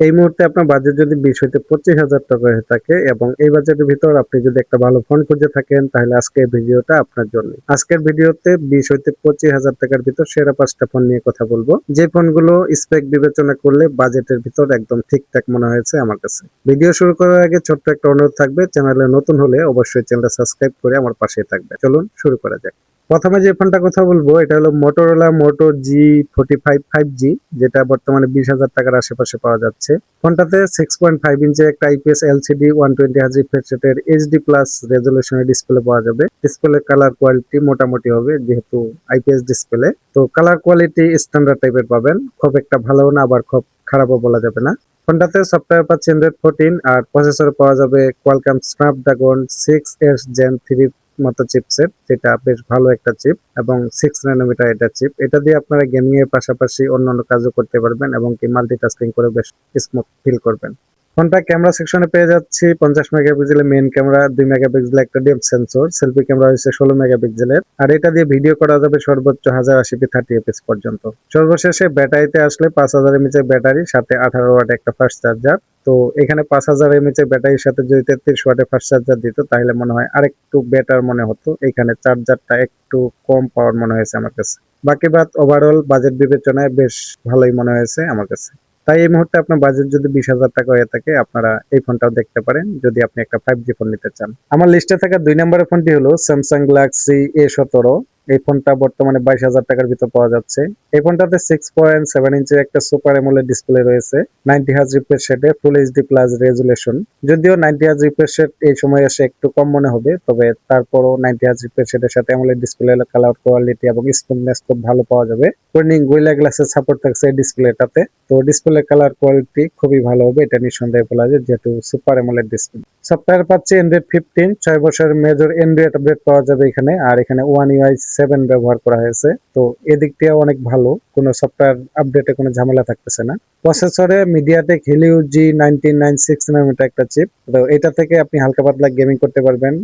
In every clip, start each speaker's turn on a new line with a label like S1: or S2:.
S1: এই মুহূর্তে আপনার বাজেট যদি 20 হইতে 25 হাজার টাকা হয়ে থাকে এবং এই বাজেটের ভিতর আপনি যদি একটা ভালো ফোন খুঁজে থাকেন, তাহলে আজকের ভিডিওটা আপনার জন্য। আজকের ভিডিওতে 20 হইতে 25 হাজার টাকার ভিতর সেরা 5টা ফোন নিয়ে কথা বলবো, যে ফোনগুলো স্পেক বিবেচনা করলে বাজেটের ভিতর একদম ঠিকঠাক মনে হয়েছে আমার কাছে। ভিডিও শুরু করার আগে ছোট্ট একটা অনুরোধ থাকবে, চ্যানেলে নতুন হলে অবশ্যই চ্যানেলটা সাবস্ক্রাইব করে আমার পাশে থাকবে। চলুন শুরু করা যাক। প্রথমে যে ফোনটা কথা বলবো এটা হলো মোটোরোলা মোটো G45 5G, যেটা বর্তমানে 20 হাজার টাকার আশেপাশে পাওয়া যাচ্ছে। ফোনটাতে 6.5 ইঞ্চের একটা IPS LCD 120Hz রিফ্রেশ রেটের HD প্লাস রেজলিউশনের ডিসপ্লে পাওয়া যাবে। ডিসপ্লে কালার কোয়ালিটি মোটামুটি হবে, যেহেতু IPS ডিসপ্লে, তো কালার কোয়ালিটি স্ট্যান্ডার্ড টাইপের পাবেন, খুব একটা ভালো না আবার খুব খারাপও বলা যাবে না। ফোনটাতে সফটওয়্যার পাচ্ছি Android 14 আর প্রসেসর পাওয়া যাবে Qualcomm Snapdragon 6S Gen 3 মতো চিপসেট, যেটা বেশ ভালো একটা চিপ এবং 6 ন্যানোমিটার এটা চিপ। এটা দিয়ে আপনারা গেমিং এর পাশাপাশি অন্যান্য কাজও করতে পারবেন এবং কি মাল্টিটাস্কিং করে বেশ স্মুথ ফিল করবেন। ফোনটা ক্যামেরা সেকশনে পেয়ে যাচ্ছি 50 মেগাপিক্সেলের মেইন ক্যামেরা, 2 মেগাপিক্সেলের একটা ডেপথ সেন্সর, সেলফি ক্যামেরা হচ্ছে 16 মেগাপিক্সেলের, আর এটা দিয়ে ভিডিও করা যাবে সর্বোচ্চ 1080p 30fps পর্যন্ত। সর্বশেষে ব্যাটারিতে আসলে 5000 mAh ব্যাটারি, সাথে 18 ওয়াট একটা ফাস্ট চার্জার। তো এখানে 5000 mAh ব্যাটারির সাথে যদি 33 ওয়াটের ফাস্ট চার্জার দিত তাহলে মনে হয় আরেকটু বেটার মনে হতো। এখানে চার্জারটা একটু কম পাওয়ার মনে হয়েছে আমার কাছে। বাকি বাদ ওভারঅল বাজেট বিবেচনায় বেশ ভালোই মনে হয়েছে আমার কাছে। তাই এই মুহূর্তে আপনার বাজেট যদি 20 হাজার টাকা হয়ে থাকে, আপনারা এই ফোনটাও দেখতে পারেন যদি আপনি একটা 5G ফোন নিতে চান। আমার লিস্টে থাকা 2 নম্বরের ফোনটি হলো স্যামসাং গ্যালাক্সি A17। এই ফোনটা বর্তমানে 22 হাজার টাকার ভিতর পাওয়া যাচ্ছে। এই ফোনটাতে 6.7 ইঞ্চের একটা সুপার অ্যামোলেড ডিসপ্লে রয়েছে, 90 Hz রিফ্রেশ রেটে ফুল এইচডি প্লাস রেজুলেশন। যদিও 90 Hz রিফ্রেশ রেট এই সময় এসে একটু কম মনে হবে, তবে তারপরও 90 Hz রিফ্রেশ রেটের সাথে অ্যামোলেড ডিসপ্লে কালার কোয়ালিটি এবং স্মুথনেস খুব ভালো পাওয়া যাবে। কর্নিং গোরিলা গ্লাসের সাপোর্ট থাকছে এই ডিসপ্লেটাতে, তো ডিসপ্লে কালার কোয়ালিটি খুবই ভালো হবে, এটা নিঃসন্দেহে বলা যায়, যেহেতু সুপার অ্যামোলেড ডিসপ্লে। সফটওয়্যার পাচ্ছে Android 15, 6 বছরের মেজর Android আপডেট পাওয়া যাবে এখানে, আর এখানে One UI 7 ব্যবহার করা হয়েছে, তো এদিক দিয়ে অনেক ভালো, কোনো সফটওয়্যার আপডেটে কোনো ঝামেলা থাকতেছে না। প্রসেসরে মিডিয়াটেক Helio G99 6 নানোমিটার একটা চিপ, তো এটা থেকে আপনি হালকা পাতলা গেমিং করতে পারবেন,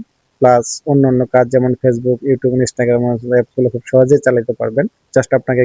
S1: প্লাস অন্যান্য কাজ যেমন ফেসবুক, ইউটিউব, ইনস্টাগ্রাম অ্যাপগুলো খুব সহজেই চালাতে পারবেন। জাস্ট আপনাকে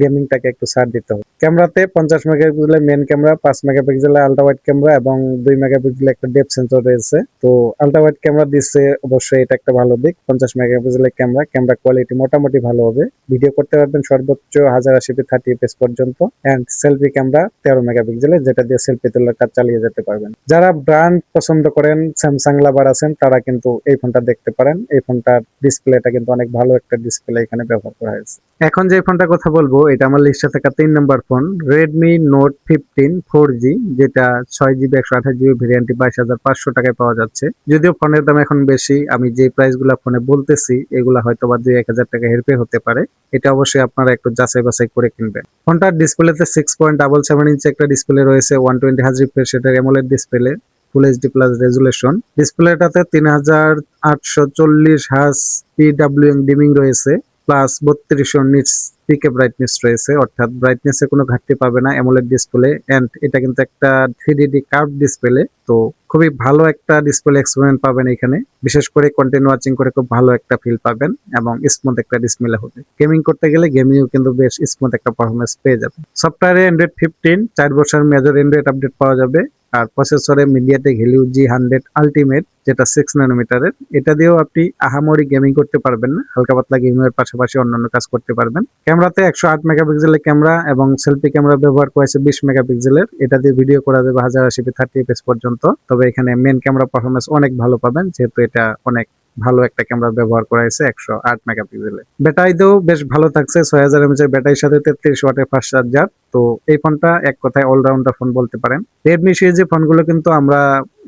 S1: গেমিংটাকে একটু ছাড় দিতে হবে। ক্যামেরাতে 50 মেগাপিক্সেলের মেইন ক্যামেরা, 5 মেগাপিক্সেলের আল্ট্রা ওয়াইড ক্যামেরা এবং 2 মেগাপিক্সেলের একটা ডেপথ সেন্সর রয়েছে। তো আল্ট্রা ওয়াইড ক্যামেরা দিচ্ছে, অবশ্যই এটা একটা ভালো দিক। 50 মেগাপিক্সেলের ক্যামেরা কোয়ালিটি মোটামুটি ভালো হবে, ভিডিও করতে পারবেন সর্বোচ্চ 1080p 30fps পর্যন্ত। এন্ড সেলফি ক্যামেরা 13 মেগাপিক্সেলের, যেটা দিয়ে সেলফি তোলার কাজ চালিয়ে যেতে পারবেন। যারা ব্র্যান্ড পছন্দ করেন, স্যামসাং লাভার আছেন, তারা কিন্তু এই ফোনটা দেখতে পারেন। এই ফোনটার ডিসপ্লেটা কিন্তু অনেক ভালো একটা ডিসপ্লে এখানে ব্যবহার করা হয়েছে। এখন যে ফোনটা কথা বলবো এটা আমার লিস্টে থাকা 3 নম্বর ফোন, Redmi Note 15 4G, যেটা 6GB 128GB ভেরিয়েন্টটি 22,500 টাকায় পাওয়া যাচ্ছে। যদিও ফোনের দাম এখন বেশি, আমি যে প্রাইস গুলা ফোনে বলতেছি এগুলা হয়তো বা 2-1000 টাকা হেরফের হতে পারে, এটা অবশ্যই আপনারা একটু যাচাই বাছাই করে কিনবেন। ফোনটার ডিসপ্লেতে 6.77 ইঞ্চি একটা ডিসপ্লে রয়েছে, 120 Hz রিফ্রেশ রেটের AMOLED display, full HD plus resolution. ডিসপ্লেটাতে 3840 Hz PWM ডিমিং রয়েছে, প্লাস 3200 নিটস পিকে ব্রাইটনেস রয়েছে, অর্থাৎ ব্রাইটনেসে কোনো ঘাটতি পাবে না অ্যামোলেড ডিসপ্লে। এন্ড এটা কিন্তু একটা 3D কার্ভ ডিসপ্লে, তো খুবই ভালো একটা ডিসপ্লে এক্সপেরিয়েন্স পাবেন এখানে। বিশেষ করে কন্টেন্ট ওয়াচিং করে খুব ভালো একটা ফিল পাবেন এবং স্মুথ একটা ডিসপ্লে হবে। গেমিং করতে গেলে গেমিংও কিন্তু বেশ স্মুথ একটা পারফরমেন্স পেয়ে যাবে। সফটওয়্যারে Android 15, 4 বছর মেজর Android আপডেট পাওয়া যাবে। আর প্রসেসরে মিডিয়াটেক Helio G100 আলটিমেট, যেটা 6 ন্যানোমিটারের। এটা দিয়েও আপনি আহামরি গেমিং করতে পারবেন না, হালকা পাতলা গেমিং এর পাশাপাশি অন্যান্য কাজ করতে পারবেন। ক্যামেরাতে 108 মেগাপিক্সেলের ক্যামেরা এবং সেলফি ক্যামেরা ব্যবহার করেছে 20 মেগাপিক্সেলের, এটা দিয়ে ভিডিও করা যাবে 1080p 30fps পর্যন্ত। তবে এখানে মেন ক্যামেরা পারফরমেন্স অনেক ভালো পাবেন, যেহেতু এটা অনেক ভালো একটা ক্যামেরা ব্যবহার করা হয়েছে 108 মেগাপিক্সেলের। ব্যাটারিতেও বেশ ভালো থাকছে, 6000 mAh ব্যাটারির সাথে 33 ওয়াটের ফাস্ট চার্জার। তো এই ফোনটা এক কথায় অলরাউন্ডার ফোন বলতে পারেন। রেডমি সিরিজের ফোনগুলো কিন্তু আমরা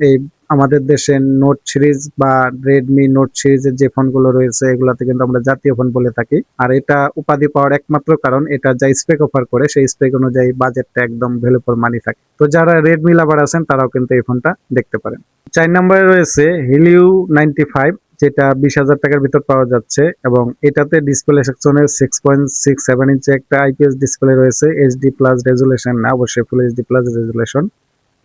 S1: এই আমাদের দেশে নোট সিরিজ বা রেডমি নোট সিরিজের যে ফোনগুলো রয়েছে এগুলাতে কিন্তু আমরা জাতীয় ফোন বলে থাকি। আর এটা উপাধি পাওয়ার একমাত্র কারণ এটা যা স্পেক অফার করে সেই স্পেক অনুযায়ী বাজেটটা একদম ভ্যালু ফর মানি থাকে। তো যারা রেডমি লাভার আছেন তারাও কিন্তু এই ফোনটা দেখতে পারেন। 4 নম্বরে রয়েছে Helio 95, যেটা 20,000 টাকার ভিতর পাওয়া যাচ্ছে এবং এটাতে ডিসপ্লে সেকশনে 6.67 ইঞ্চি একটা IPS ডিসপ্লে রয়েছে, HD প্লাস রেজুলেশন না, অবশ্যই ফুল HD plus resolution,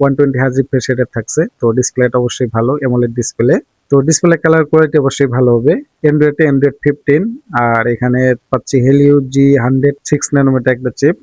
S1: 120 Hz refresh rate থাকছে। তো ডিসপ্লেটা অবশ্যই ভালো, অ্যামোলেড ডিসপ্লে। তো ডিসপ্লে কালার কোয়ালিটি অবশ্যই ভালো হবে। Android 15, আর এখানে পাচ্ছি Helio G100 6 ন্যানোমিটার একটা চিপ,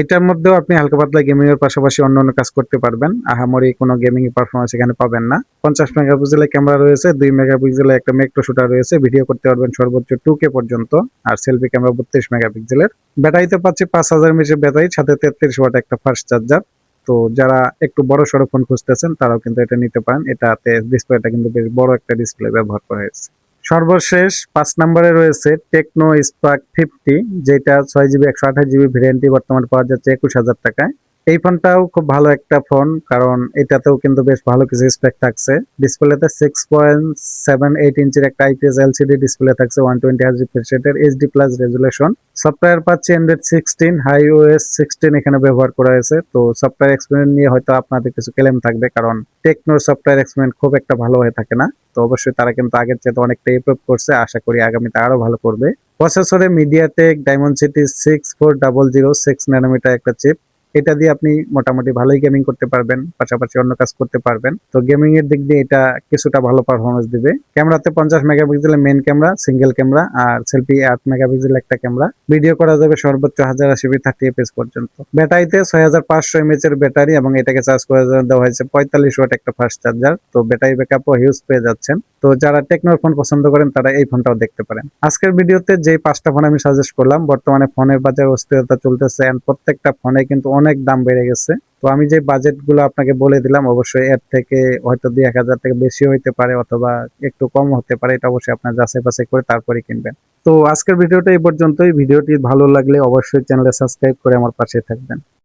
S1: এটার মধ্যেও আপনি হালকা পাতলা গেমিং এর পাশাপাশি অন্যান্য কাজ করতে পারবেন। আহামরি কোনো গেমিং পারফরমেন্স এখানে পাবেন না। 50 মেগাপিক্সেলের ক্যামেরা রয়েছে, 2 মেগাপিক্সেলের একটা ম্যাক্রো শুটার রয়েছে, ভিডিও করতে পারবেন সর্বোচ্চ 2K পর্যন্ত। আর সেলফি ক্যামেরা 32 মেগাপিক্সেলের। ব্যাটারিতে পাচ্ছি 5000 এমএএইচ ব্যাটারি, সাথে 33 ওয়াট একটা ফাস্ট চার্জার। তো যারা একটু বড় সড়ো ফোন খুঁজতেছেন তারাও কিন্তু এটা নিতে পারেন। এটাতে ডিসপ্লেটা কিন্তু বেশ বড় একটা ডিসপ্লে ব্যবহার করা হয়েছে। সর্বশেষ 5 নম্বরে রয়েছে টেকনো স্পার্ক 50, যেটা 6GB 128GB ভেরিয়েন্টটি বর্তমানে পাওয়া যাচ্ছে 21,000 টাকায়। এই ফোনটাও খুব ভালো একটা ফোন, কারণ এটাতেও কিন্তু বেশ ভালো কিছু স্পেক থাকছে। ডিসপ্লেতে 6.78 ইঞ্চির একটা আইপিএস এলসিডি ডিসপ্লে থাকছে, 120Hz রিফ্রেশ রেটের, এইচডি প্লাস রেজুলেশন। সফটওয়্যার পাচ্ছি অ্যান্ড্রয়েড 16, iOS 16 এখানে ব্যবহার করা হয়েছে। তো সফটওয়্যার এক্সপেরিয়েন্স নিয়ে হয়তো আপনাদের কিছু ক্লেম থাকবে, কারণ টেকনোর সফটওয়্যার এক্সপেরিয়েন্স খুব একটা ভালো হয়ে থাকে না। তো অবশ্যই তারা কিন্তু আগের চেয়ে অনেকটা ইমপ্রুভ করছে, আশা করি আগামীতে আরো ভালো করবে। প্রসেসরে মিডিয়াটেক ডায়মন্ডসিটি 6400 6 ন্যানোমিটার একটা চিপ। এটা দিয়ে আপনি মোটামুটি ভালোই গেমিং করতে পারবেন, পাশাপাশি অন্য কাজ করতে পারবেন। তো গেমিং এর দিক দিয়ে এটা কিছুটা ভালো পারফরমেন্স দিবে। ক্যামেরাতে 50 মেগাপিক্সেলের মেইন ক্যামেরা, সিঙ্গেল ক্যামেরা, আর সেলফি 8 মেগাপিক্সেল একটা ক্যামেরা। ভিডিও করা যাবে সর্বোচ্চ 1080p 30fps পর্যন্ত। ব্যাটারিতে 6500 এমএএইচ এর ব্যাটারি, এবং এটাকে চার্জ করে দেওয়া হয়েছে 45 ওয়াট একটা ফাস্ট চার্জার। তো ব্যাটারি ব্যাকআপও হিউজ পেয়ে যাচ্ছেন। তো যারা টেকনোর ফোন পছন্দ করেন তারা এই ফোনটাও দেখতে পারেন। আজকের ভিডিওতে যে 5টা ফোন আমি সাজেস্ট করলাম, বর্তমানে ফোনের বাজারে অস্থিরতা চলতেছে, এন্ড প্রত্যেকটা ফোনে কিন্তু অনেক দাম বেড়ে গেছে। তো আমি যে বাজেটগুলো আপনাকে বলে দিলাম, অবশ্যই এর থেকে হয়তো 2-1000 টাকা বেশি হইতে পারে অথবা একটু কম হতে পারে, এটা অবশ্যই আপনার যাচাই বাছাই করে তারপরে কিনবেন। তো আজকের ভিডিওটা এই পর্যন্তই। ভিডিওটি ভালো লাগলে অবশ্যই চ্যানেলে সাবস্ক্রাইব করে আমার পাশে থাকবেন।